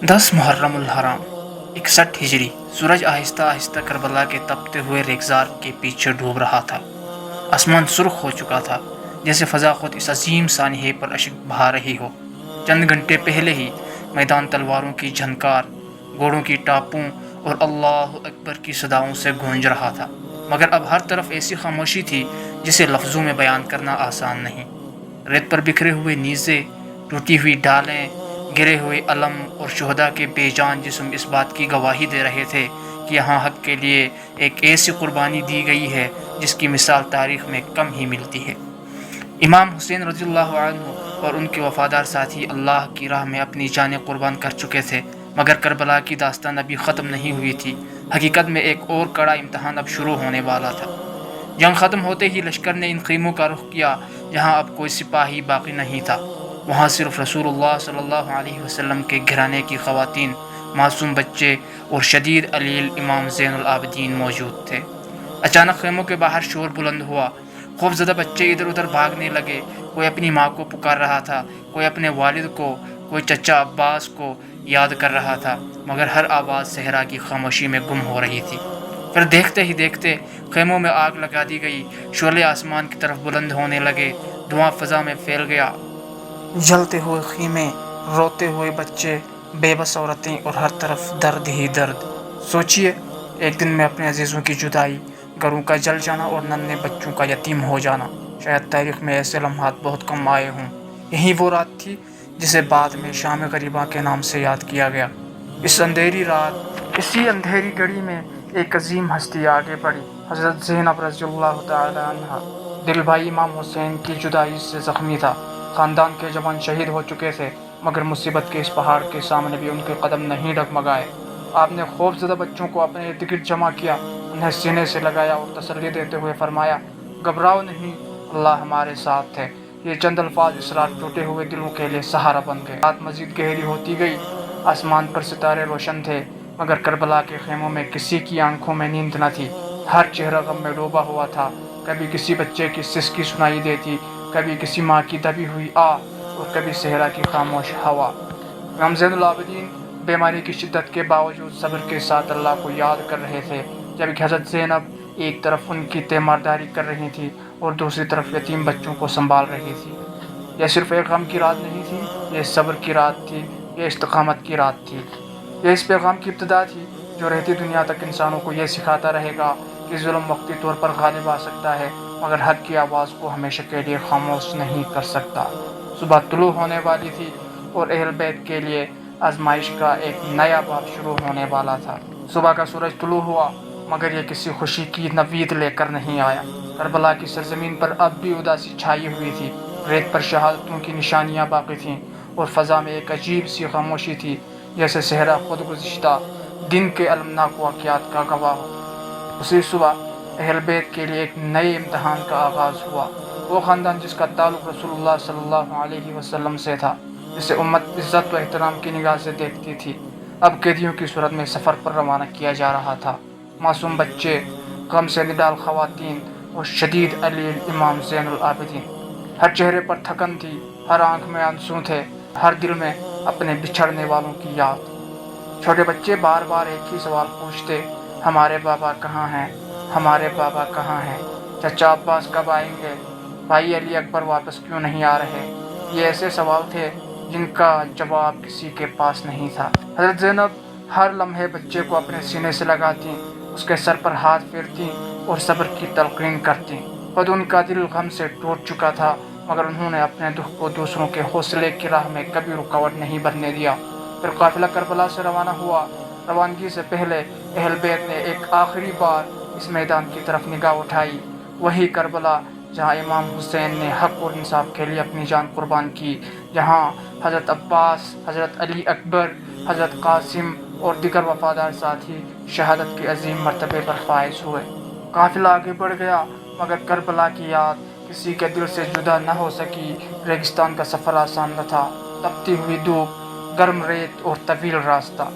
10 محرم الحرام 61 ہجری سورج آہستہ آہستہ کربلا کے تپتے ہوئے ریگزار کے پیچھے ڈوب رہا تھا۔ آسمان سرخ ہو چکا تھا، جیسے فضا خود اس عظیم سانحے پر اشک بہا رہی ہو۔ چند گھنٹے پہلے ہی میدان تلواروں کی جھنکار، گھوڑوں کی ٹاپوں اور اللہ اکبر کی صداؤں سے گونج رہا تھا، مگر اب ہر طرف ایسی خاموشی تھی جسے لفظوں میں بیان کرنا آسان نہیں۔ ریت پر بکھرے ہوئے نیزے، ٹوٹی ہوئی ڈالیں، گرے ہوئے علم اور شہداء کے بے جان جسم اس بات کی گواہی دے رہے تھے کہ یہاں حق کے لیے ایک ایسی قربانی دی گئی ہے جس کی مثال تاریخ میں کم ہی ملتی ہے۔ امام حسین رضی اللہ عنہ اور ان کے وفادار ساتھی اللہ کی راہ میں اپنی جانیں قربان کر چکے تھے، مگر کربلا کی داستان ابھی ختم نہیں ہوئی تھی۔ حقیقت میں ایک اور کڑا امتحان اب شروع ہونے والا تھا۔ جنگ ختم ہوتے ہی لشکر نے ان خیموں کا رخ کیا جہاں اب کوئی سپاہی باقی نہیں تھا۔ وہاں صرف رسول اللہ صلی اللہ علیہ وسلم کے گھرانے کی خواتین، معصوم بچے اور شدید علیل امام زین العابدین موجود تھے۔ اچانک خیموں کے باہر شور بلند ہوا۔ خوف زدہ بچے ادھر ادھر بھاگنے لگے۔ کوئی اپنی ماں کو پکار رہا تھا، کوئی اپنے والد کو، کوئی چچا عباس کو یاد کر رہا تھا، مگر ہر آواز صحرا کی خاموشی میں گم ہو رہی تھی۔ پھر دیکھتے ہی دیکھتے خیموں میں آگ لگا دی گئی۔ شعلے آسمان کی طرف بلند ہونے لگے، دھواں فضا میں پھیل گیا۔ جلتے ہوئے خیمے، روتے ہوئے بچے، بے بس عورتیں اور ہر طرف درد ہی درد۔ سوچئے، ایک دن میں اپنے عزیزوں کی جدائی، گھروں کا جل جانا اور ننھے بچوں کا یتیم ہو جانا۔ شاید تاریخ میں ایسے لمحات بہت کم آئے ہوں۔ یہی وہ رات تھی جسے بعد میں شام غریبہ کے نام سے یاد کیا گیا۔ اس اندھیری رات، اسی اندھیری گھڑی میں ایک عظیم ہستی آگے بڑھی۔ حضرت زینب رضی اللہ تعالی عنہا۔ دل بھائی امام حسین کی جدائی سے زخمی تھا۔ خاندان کے جوان شہید ہو چکے تھے، مگر مصیبت کے اس پہاڑ کے سامنے بھی ان کے قدم نہیں ڈگمگائے۔ آپ نے خوف زدہ بچوں کو اپنے ارد گرد جمع کیا، انہیں سینے سے لگایا اور تسلی دیتے ہوئے فرمایا، گھبراؤ نہیں، اللہ ہمارے ساتھ ہے۔ یہ چند الفاظ اس رات ٹوٹے ہوئے دلوں کے لیے سہارا بن گئے۔ رات مزید گہری ہوتی گئی، آسمان پر ستارے روشن تھے، مگر کربلا کے خیموں میں کسی کی آنکھوں میں نیند نہ تھی۔ ہر چہرہ غم میں ڈوبا ہوا تھا۔ کبھی کسی بچے کی سسکی سنائی دیتی، کبھی کسی ماں کی دبی ہوئی آہ اور کبھی صحرا کی خاموش ہوا۔ امام زین العابدین بیماری کی شدت کے باوجود صبر کے ساتھ اللہ کو یاد کر رہے تھے، جبکہ حضرت زینب ایک طرف ان کی تیمارداری کر رہی تھی اور دوسری طرف یتیم بچوں کو سنبھال رہی تھی۔ یہ صرف ایک غم کی رات نہیں تھی، یہ صبر کی رات تھی، یہ استقامت کی رات تھی۔ یہ اس پیغام کی ابتدا تھی جو رہتی دنیا تک انسانوں کو یہ سکھاتا رہے گا کہ ظلم وقتی طور پر غالب آ سکتا ہے، مگر حق کی آواز کو ہمیشہ کے لیے خاموش نہیں کر سکتا۔ صبح طلوع ہونے والی تھی اور اہل بیت کے لیے آزمائش کا ایک نیا باب شروع ہونے والا تھا۔ صبح کا سورج طلوع ہوا، مگر یہ کسی خوشی کی نوید لے کر نہیں آیا۔ کربلا کی سرزمین پر اب بھی اداسی چھائی ہوئی تھی۔ ریت پر شہادتوں کی نشانیاں باقی تھیں اور فضا میں ایک عجیب سی خاموشی تھی، جیسے صحرا خود گزشتہ دن کے المناک واقعات کا گواہ ہو۔ اسی صبح اہل بیت کے لیے ایک نئے امتحان کا آغاز ہوا۔ وہ خاندان جس کا تعلق رسول اللہ صلی اللہ علیہ وسلم سے تھا، جسے امت عزت و احترام کی نگاہ سے دیکھتی تھی، اب قیدیوں کی صورت میں سفر پر روانہ کیا جا رہا تھا۔ معصوم بچے، غم سے نڈال خواتین اور شدید علیل امام زین العابدین۔ ہر چہرے پر تھکن تھی، ہر آنکھ میں آنسو تھے، ہر دل میں اپنے بچھڑنے والوں کی یاد۔ چھوٹے بچے بار بار ایک ہی سوال پوچھتے، ہمارے بابا کہاں ہیں؟ ہمارے بابا کہاں ہیں؟ چچا عباس کب آئیں گے؟ بھائی علی اکبر واپس کیوں نہیں آ رہے؟ یہ ایسے سوال تھے جن کا جواب کسی کے پاس نہیں تھا۔ حضرت زینب ہر لمحے بچے کو اپنے سینے سے لگاتی، اس کے سر پر ہاتھ پھیرتی اور صبر کی تلقین کرتی۔ خود ان کا دل غم سے ٹوٹ چکا تھا، مگر انہوں نے اپنے دکھ کو دوسروں کے حوصلے کی راہ میں کبھی رکاوٹ نہیں بننے دیا۔ پھر قافلہ کربلا سے روانہ ہوا۔ روانگی سے پہلے اہل بیت نے ایک آخری بار اس میدان کی طرف نگاہ اٹھائی، وہی کربلا جہاں امام حسین نے حق اور انصاف کے لیے اپنی جان قربان کی، جہاں حضرت عباس، حضرت علی اکبر، حضرت قاسم اور دیگر وفادار ساتھی شہادت کے عظیم مرتبے پر فائز ہوئے۔ قافلہ آگے بڑھ گیا، مگر کربلا کی یاد کسی کے دل سے جدا نہ ہو سکی۔ ریگستان کا سفر آسان نہ تھا، تپتی ہوئی دھوپ، گرم ریت اور طویل راستہ۔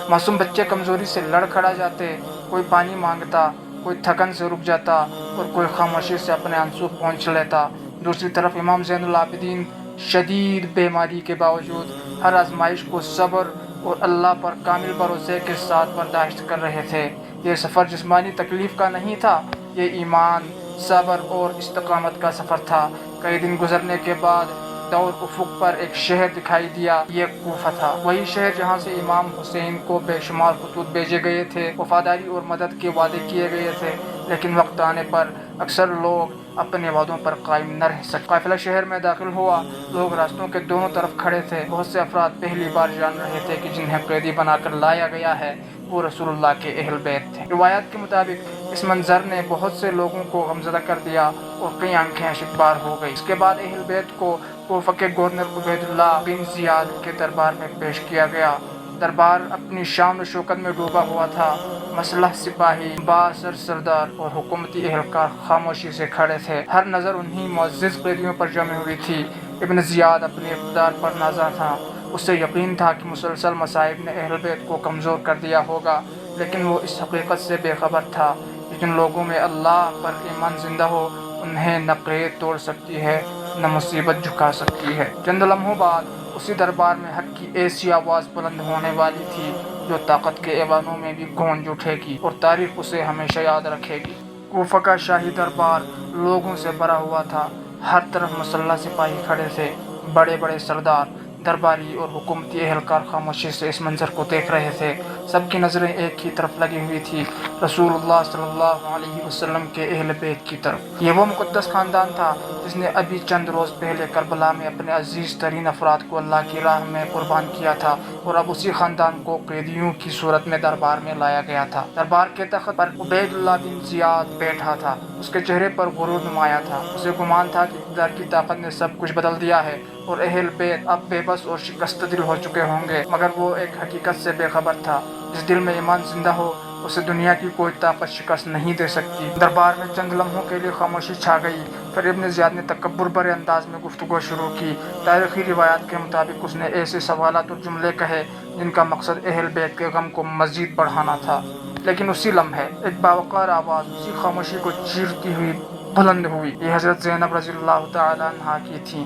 معصوم بچے کمزوری سے لڑ کھڑا جاتے، کوئی پانی مانگتا، کوئی تھکن سے رک جاتا اور کوئی خاموشی سے اپنے آنسو پونچھ لیتا۔ دوسری طرف امام زین العابدین شدید بیماری کے باوجود ہر آزمائش کو صبر اور اللہ پر کامل بھروسے کے ساتھ برداشت کر رہے تھے۔ یہ سفر جسمانی تکلیف کا نہیں تھا، یہ ایمان، صبر اور استقامت کا سفر تھا۔ کئی دن گزرنے کے بعد دور افق پر ایک شہر دکھائی دیا، یہ کوفہ تھا، وہی شہر جہاں سے امام حسین کو بے شمار خطوط بھیجے گئے تھے، وفاداری اور مدد کے وعدے کیے گئے تھے، لیکن وقت آنے پر اکثر لوگ اپنے وعدوں پر قائم نہ رہ سکے۔ قافلہ شہر میں داخل ہوا، لوگ راستوں کے دونوں طرف کھڑے تھے۔ بہت سے افراد پہلی بار جان رہے تھے کہ جنہیں قیدی بنا کر لایا گیا ہے وہ رسول اللہ کے اہل بیت تھے۔ روایات کے مطابق اس منظر نے بہت سے لوگوں کو غمزدہ کر دیا اور کئی آنکھیں اشک بار ہو گئی۔ اس کے بعد اہل بیت کو کوفہ کے گورنر عبید اللہ بن زیاد کے دربار میں پیش کیا گیا۔ دربار اپنی شان و شوکت میں ڈوبا ہوا تھا۔ مسلح سپاہی، بااثر سردار اور حکومتی اہلکار خاموشی سے کھڑے تھے، ہر نظر انہی معزز قیدیوں پر جمی ہوئی تھی۔ ابن زیاد اپنے اقتدار پر نازا تھا، اسے یقین تھا کہ مسلسل مصائب نے اہل بیت کو کمزور کر دیا ہوگا، لیکن وہ اس حقیقت سے بے خبر تھا کہ جن لوگوں میں اللہ پر ایمان زندہ ہو انہیں نہ قید توڑ سکتی ہے نہ مصیبت جھکا سکتی ہے۔ چند لمحوں بعد اسی دربار میں حق کی ایسی آواز بلند ہونے والی تھی جو طاقت کے ایوانوں میں بھی گونج اٹھے گی اور تاریخ اسے ہمیشہ یاد رکھے گی۔ کوفہ کا شاہی دربار لوگوں سے بھرا ہوا تھا، ہر طرف مسلح سپاہی کھڑے تھے، بڑے بڑے سردار، درباری اور حکومتی اہلکار خاموشی سے اس منظر کو دیکھ رہے تھے۔ سب کی نظریں ایک ہی طرف لگی ہوئی تھی، رسول اللہ صلی اللہ علیہ وسلم کے اہل بیت کی طرف۔ یہ وہ مقدس خاندان تھا جس نے ابھی چند روز پہلے کربلا میں اپنے عزیز ترین افراد کو اللہ کی راہ میں قربان کیا تھا، اور اب اسی خاندان کو قیدیوں کی صورت میں دربار میں لایا گیا تھا۔ دربار کے تخت پر عبید اللہ بن زیاد بیٹھا تھا، اس کے چہرے پر غرور نمایاں تھا، اسے گمان تھا کہ اقتدار کی طاقت نے سب کچھ بدل دیا ہے اور اہل بیت اب بے بس اور شکست دل ہو چکے ہوں گے، مگر وہ ایک حقیقت سے بے خبر تھا، جس دل میں ایمان زندہ ہو اسے دنیا کی کوئی طاقت شکست نہیں دے سکتی۔ دربار میں چند لمحوں کے لیے خاموشی چھا گئی، پھر ابن زیاد نے تکبر بھرے انداز میں گفتگو شروع کی۔ تاریخی روایات کے مطابق اس نے ایسے سوالات اور جملے کہے جن کا مقصد اہل بیت کے غم کو مزید بڑھانا تھا، لیکن اسی لمحے ایک باوقار آواز اسی خاموشی کو چیرتی ہوئی بلند ہوئی۔ یہ حضرت زینب رضی اللہ تعالیٰ عنہا کی تھیں،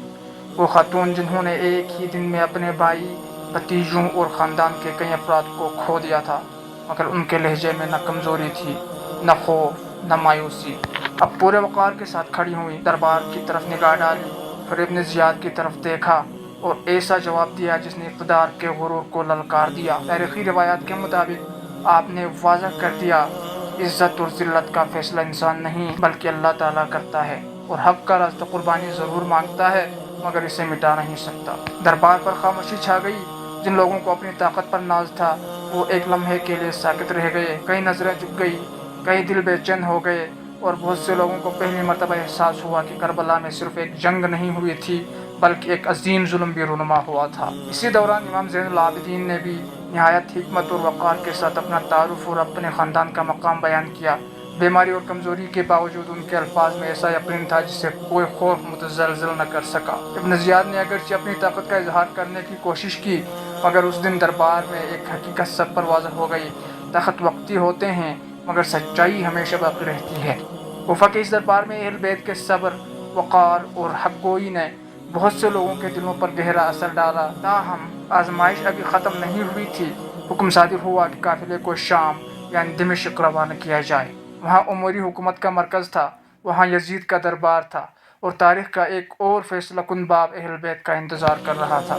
وہ خاتون جنہوں نے ایک ہی دن میں اپنے بھائی، بھتیجوں اور خاندان کے کئی افراد کو کھو دیا تھا، مگر ان کے لہجے میں نہ کمزوری تھی، نہ خوف، نہ مایوسی۔ اب پورے وقار کے ساتھ کھڑی ہوئی، دربار کی طرف نگاہ ڈالی، پھر ابن زیاد کی طرف دیکھا اور ایسا جواب دیا جس نے اقتدار کے غرور کو للکار دیا۔ تاریخی روایات کے مطابق آپ نے واضح کر دیا کہ عزت اور ذلت کا فیصلہ انسان نہیں بلکہ اللہ تعالیٰ کرتا ہے، اور حق کا راستہ قربانی ضرور مانگتا ہے مگر اسے مٹا نہیں سکتا۔ دربار پر خاموشی چھا گئی، جن لوگوں کو اپنی طاقت پر ناز تھا وہ ایک لمحے کے لیے ساکت رہ گئے، کئی نظریں جھک گئی، کئی دل بے چین ہو گئے، اور بہت سے لوگوں کو پہلی مرتبہ احساس ہوا کہ کربلا میں صرف ایک جنگ نہیں ہوئی تھی بلکہ ایک عظیم ظلم بھی رونما ہوا تھا۔ اسی دوران امام زین العابدین نے بھی نہایت حکمت اور وقار کے ساتھ اپنا تعارف اور اپنے خاندان کا مقام بیان کیا۔ بیماری اور کمزوری کے باوجود ان کے الفاظ میں ایسا یقین تھا جسے کوئی خوف متزلزل نہ کر سکا۔ ابن زیاد نے اگرچہ اپنی طاقت کا اظہار کرنے کی کوشش کی مگر اس دن دربار میں ایک حقیقت سب پر واضح ہو گئی، تخت وقتی ہوتے ہیں مگر سچائی ہمیشہ باقی رہتی ہے۔ کوفہ کے اس دربار میں اہل بیت کے صبر، وقار اور حق گوئی نے بہت سے لوگوں کے دلوں پر گہرا اثر ڈالا۔ تاہم آزمائش ابھی ختم نہیں ہوئی تھی، حکم صادر ہوا کہ قافلے کو شام یعنی دمشق روانہ کیا جائے۔ وہاں عموی حکومت کا مرکز تھا، وہاں یزید کا دربار تھا، اور تاریخ کا ایک اور فیصلہ کن باب اہل بیت کا انتظار کر رہا تھا۔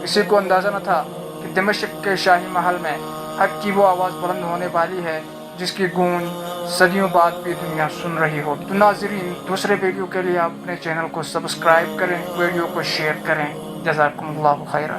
کسی کو اندازہ نہ تھا کہ دمشق کے شاہی محل میں حق کی وہ آواز بلند ہونے والی ہے جس کی گونج صدیوں بعد بھی دنیا سن رہی ہوگی۔ تو ناظرین، دوسرے ویڈیو کے لیے آپ اپنے چینل کو سبسکرائب کریں، ویڈیو کو شیئر کریں۔ جزاکم اللہ خیرہ۔